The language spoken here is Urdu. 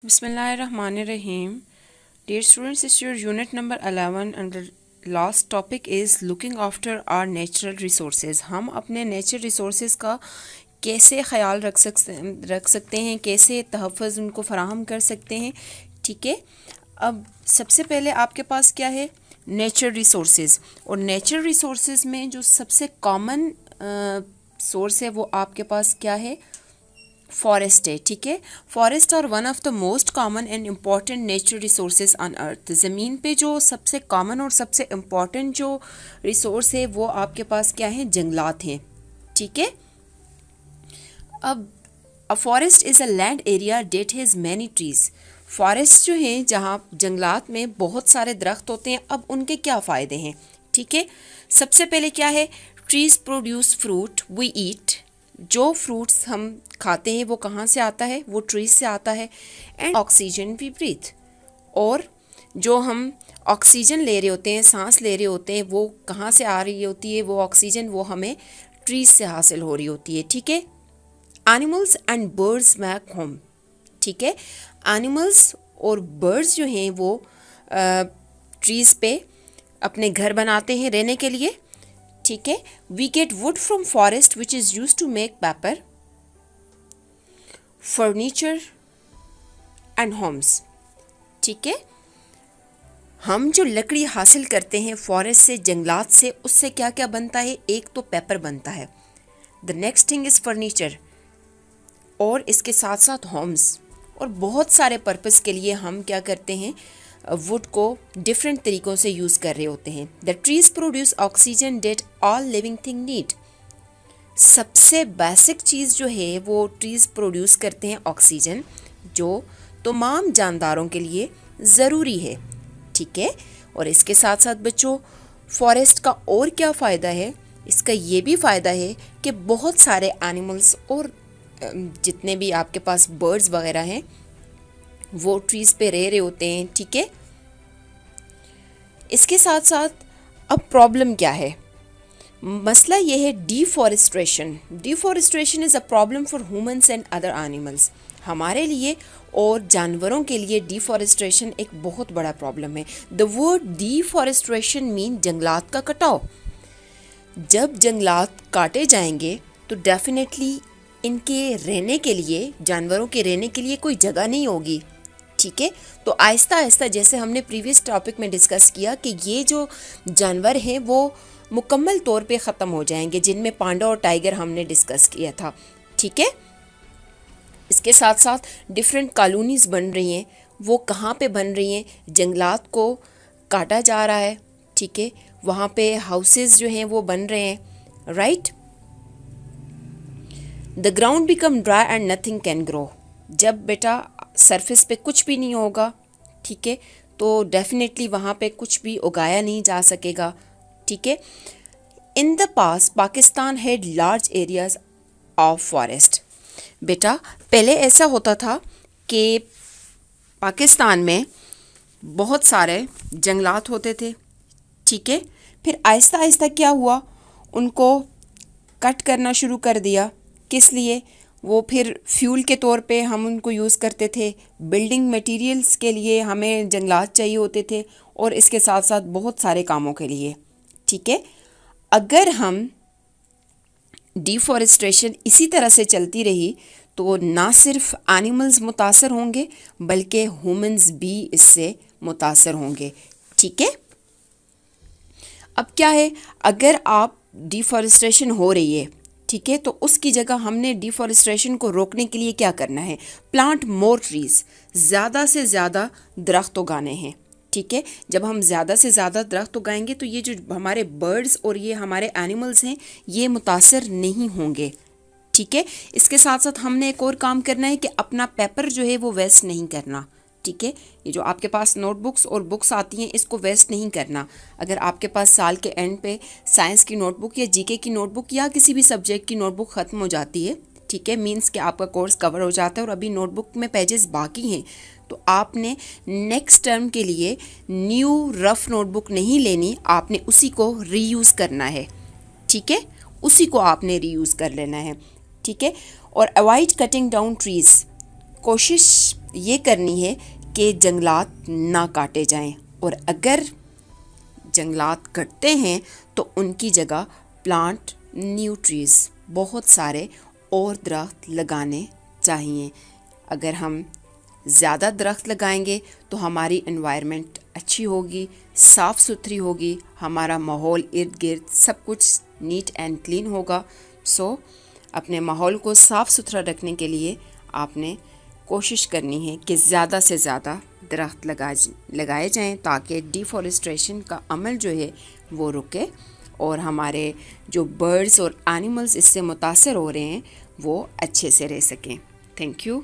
Bismillahirrahmanirrahim. Dear students, this is your unit number 11 and the last topic is looking after our natural resources. ہم اپنے نیچرل ریسورسز کا کیسے خیال رکھ سکتے ہیں، کیسے تحفظ ان کو فراہم کر سکتے ہیں. ٹھیک ہے، اب سب سے پہلے آپ کے پاس کیا ہے؟ Natural resources. اور نیچرل ریسورسز میں جو سب سے کامن سورس ہے وہ آپ کے پاس کیا ہے؟ فارسٹ ہے. ٹھیک ہے، forest are one of the most common and important natural resources on earth. زمین پہ جو سب سے کامن اور سب سے امپورٹنٹ جو ریسورس ہے وہ آپ کے پاس کیا ہیں؟ جنگلات ہیں. ٹھیک ہے، اب forest is a land area that has many trees. Forest جو ہیں، جہاں جنگلات میں بہت سارے درخت ہوتے ہیں. اب ان کے کیا فائدے ہیں؟ ٹھیک ہے، سب سے پہلے کیا ہے؟ Trees produce fruit we eat. جو فروٹس ہم کھاتے ہیں وہ کہاں سے آتا ہے؟ وہ ٹریز سے آتا ہے. And oxygen we breathe. اور جو ہم آکسیجن لے رہے ہوتے ہیں، سانس لے رہے ہوتے ہیں، وہ کہاں سے آ رہی ہوتی ہے؟ وہ آکسیجن وہ ہمیں ٹریز سے حاصل ہو رہی ہوتی ہے. ٹھیک ہے، animals and birds make home. ٹھیک ہے، اینیملس اور برڈز جو ہیں وہ ٹریز پہ اپنے گھر بناتے ہیں رہنے کے لیے. ٹھیک ہے، we get wood from forest which is used to make paper, furniture and homes. ٹھیک ہے، ہم جو لکڑی حاصل کرتے ہیں فارسٹ سے، جنگلات سے، اس سے کیا کیا بنتا ہے؟ ایک تو پیپر بنتا ہے، the next thing is furniture, اور اس کے ساتھ ساتھ ہومس. اور بہت سارے پرپس کے لیے ہم کیا کرتے ہیں؟ ووڈ کو ڈفرینٹ طریقوں سے یوز کر رہے ہوتے ہیں. The trees produce oxygen that all living thing need. سب سے بیسک چیز جو ہے وہ ٹریز پروڈیوس کرتے ہیں آکسیجن، جو تمام جانداروں کے لیے ضروری ہے. ٹھیک ہے، اور اس کے ساتھ ساتھ بچوں، فارسٹ کا اور کیا فائدہ ہے؟ اس کا یہ بھی فائدہ ہے کہ بہت سارے اینیملس اور جتنے بھی آپ کے پاس برڈز وغیرہ ہیں وہ ٹریز پہ رہ رہے ہوتے ہیں. ٹھیک ہے، اس کے ساتھ ساتھ اب پرابلم کیا ہے؟ مسئلہ یہ ہے deforestation. Deforestation is a problem for humans and other animals. ہمارے لیے اور جانوروں کے لیے ڈیفارسٹریشن ایک بہت بڑا پرابلم ہے. دا ورڈ ڈیفارسٹریشن مین جنگلات کا کٹاؤ. جب جنگلات کاٹے جائیں گے تو ڈیفینیٹلی ان کے رہنے کے لیے، جانوروں کے رہنے کے لیے کوئی جگہ نہیں ہوگی. ٹھیک ہے، تو آہستہ آہستہ جیسے ہم نے پریویس ٹاپک میں ڈسکس کیا کہ یہ جو جانور ہیں وہ مکمل طور پہ ختم ہو جائیں گے، جن میں پانڈا اور ٹائیگر ہم نے ڈسکس کیا تھا. ٹھیک ہے، اس کے ساتھ ساتھ ڈفرینٹ کالونیز بن رہی ہیں. وہ کہاں پہ بن رہی ہیں؟ جنگلات کو کاٹا جا رہا ہے. ٹھیک ہے، وہاں پہ ہاؤسز جو ہیں وہ بن رہے ہیں. Right, the ground became dry and nothing can grow. جب بیٹا سرفیس پہ کچھ بھی نہیں ہوگا، ٹھیک ہے، تو ڈیفینیٹلی وہاں پہ کچھ بھی اگایا نہیں جا سکے گا. ٹھیک ہے، in the past Pakistan had large areas of forest. بیٹا پہلے ایسا ہوتا تھا کہ پاکستان میں بہت سارے جنگلات ہوتے تھے. ٹھیک ہے، پھر آہستہ آہستہ کیا ہوا؟ ان کو کٹ کرنا شروع کر دیا. کس لیے؟ وہ پھر فیول کے طور پہ ہم ان کو یوز کرتے تھے. بلڈنگ مٹیریلز کے لیے ہمیں جنگلات چاہیے ہوتے تھے، اور اس کے ساتھ ساتھ بہت سارے کاموں کے لیے. ٹھیک ہے، اگر ہم ڈیفارسٹریشن اسی طرح سے چلتی رہی تو نہ صرف اینیملز متاثر ہوں گے بلکہ ہیومنز بھی اس سے متاثر ہوں گے. ٹھیک ہے، اب کیا ہے؟ اگر آپ ڈیفارسٹریشن ہو رہی ہے، ٹھیک ہے، تو اس کی جگہ ہم نے ڈیفارسٹریشن کو روکنے کے لیے کیا کرنا ہے؟ پلانٹ مور ٹریز. زیادہ سے زیادہ درخت اگانے ہیں. ٹھیک ہے، جب ہم زیادہ سے زیادہ درخت اگائیں گے تو یہ جو ہمارے برڈز اور یہ ہمارے اینیملز ہیں یہ متاثر نہیں ہوں گے. ٹھیک ہے، اس کے ساتھ ساتھ ہم نے ایک اور کام کرنا ہے کہ اپنا پیپر جو ہے وہ ویسٹ نہیں کرنا. ٹھیک ہے، یہ جو آپ کے پاس نوٹ بکس اور بکس آتی ہیں اس کو ویسٹ نہیں کرنا. اگر آپ کے پاس سال کے اینڈ پہ سائنس کی نوٹ بک یا جی کے کی نوٹ بک یا کسی بھی سبجیکٹ کی نوٹ بک ختم ہو جاتی ہے، ٹھیک ہے، مینس کہ آپ کا کورس کور ہو جاتا ہے اور ابھی نوٹ بک میں پیجز باقی ہیں، تو آپ نے نیکسٹ ٹرم کے لیے نیو رف نوٹ بک نہیں لینی، آپ نے اسی کو ری یوز کرنا ہے. ٹھیک ہے، اسی کو آپ نے ری یوز کر لینا ہے. ٹھیک ہے، اور اوائڈ کٹنگ ڈاؤن ٹریز. کوشش یہ کرنی ہے کہ جنگلات نہ کاٹے جائیں، اور اگر جنگلات کٹتے ہیں تو ان کی جگہ پلانٹ نیو ٹریز، بہت سارے اور درخت لگانے چاہیے۔ اگر ہم زیادہ درخت لگائیں گے تو ہماری انوائرمنٹ اچھی ہوگی، صاف ستھری ہوگی، ہمارا ماحول ارد گرد سب کچھ نیٹ اینڈ کلین ہوگا۔ سو اپنے ماحول کو صاف ستھرا رکھنے کے لیے آپ نے کوشش کرنی ہے کہ زیادہ سے زیادہ درخت لگائے جائیں تاکہ ڈیفارسٹریشن کا عمل جو ہے وہ رکے، اور ہمارے جو برڈز اور اینیملز اس سے متاثر ہو رہے ہیں وہ اچھے سے رہ سکیں۔ Thank you.